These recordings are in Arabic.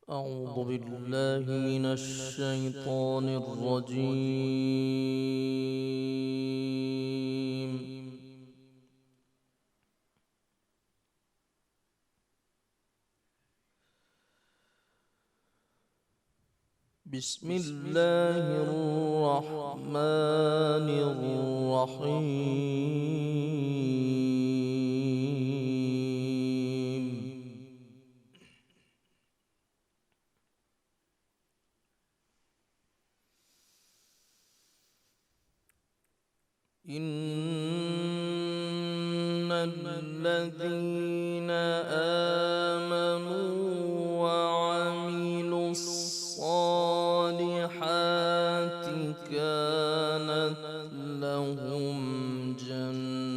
أعوذ بالله من الشيطان الرجيم. بسم الله الرحمن الرحيم. إن الذين آمنوا وعملوا الصالحات كانت لهم جنات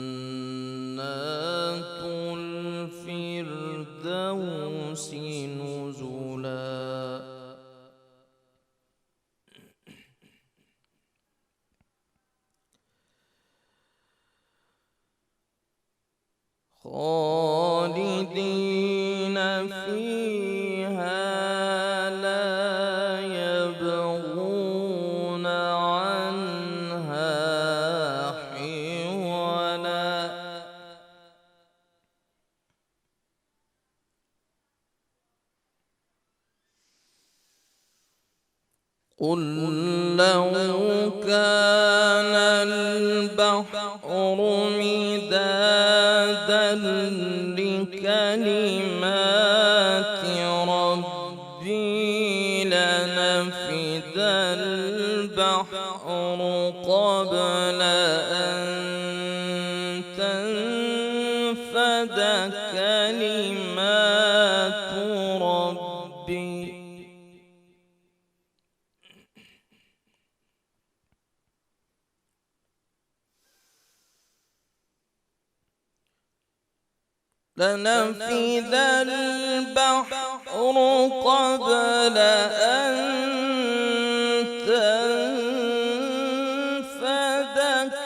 الفردوس نزلا. خالدين فيها لا يبغون عنها حولا. قل لو كان البحر مدادا لكلمات ربي لنفد البحر قبل أن تنفد كلمات ربي. لنفد البحر قبل أن تنفد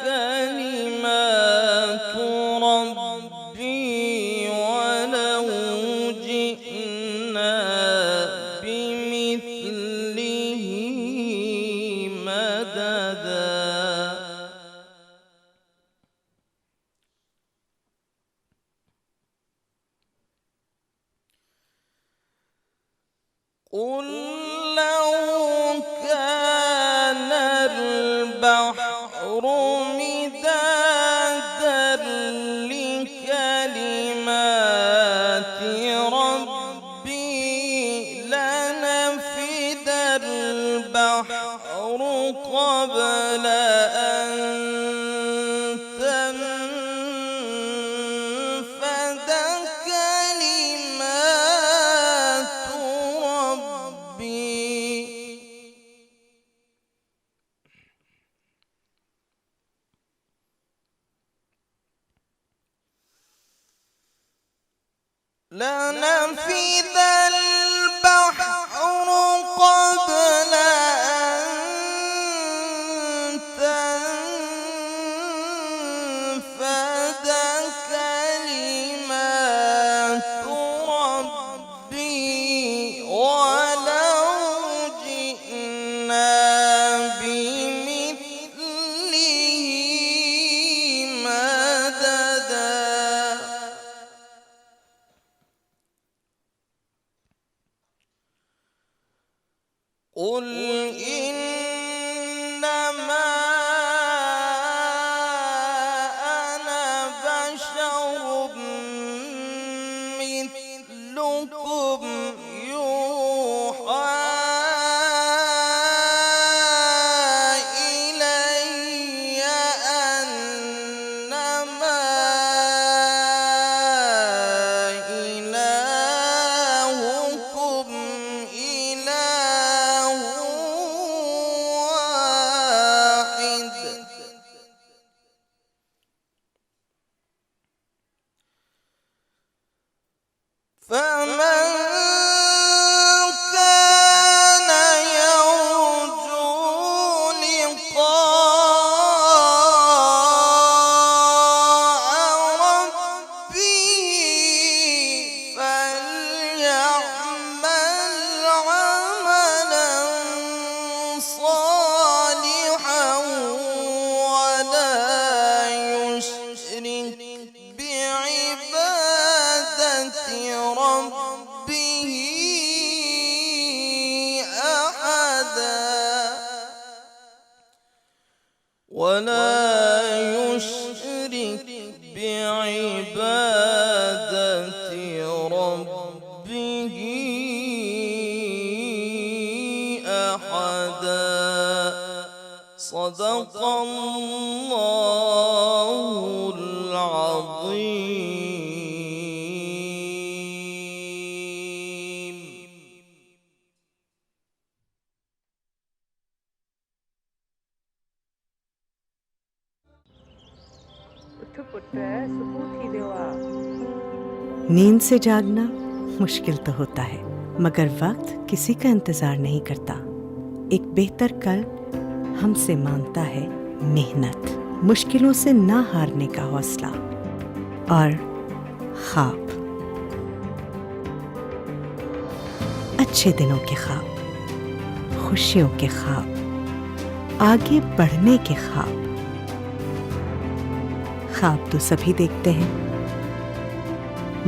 كلمات ربي ولو جئنا بمثله مددا. قل لو كان البحر مدادا لكلمات ربي لنفد البحر قبل أن تنفد كلمات ربي. لنفد البحر قبل أن تنفد كلمات ربي ولو جئنا بمثله مددا. قل إنما أنا بشر مثلكم يوحى إلي أنما إلهكم إله واحد. فمن ربه أحدا صدق الله العظيم. उठ पुत्र सुकून थी देवा। नींद से जागना मुश्किल तो होता है, मगर वक्त किसी का इंतजार नहीं करता। एक बेहतर कल हमसे मांगता है मेहनत, मुश्किलों से ना हारने का हौसला और ख्वाब, अच्छे दिनों के ख्वाब, खुशियों के ख्वाब, आगे बढ़ने के ख्वाब। ख्वाब तो सभी देखते हैं,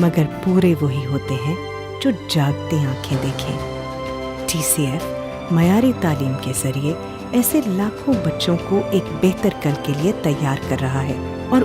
मगर पूरे वही होते हैं जो जागती आंखें देखें। TCF मयारी तालीम के जरिए ऐसे लाखों बच्चों को एक बेहतर कल के लिए तैयार कर रहा है और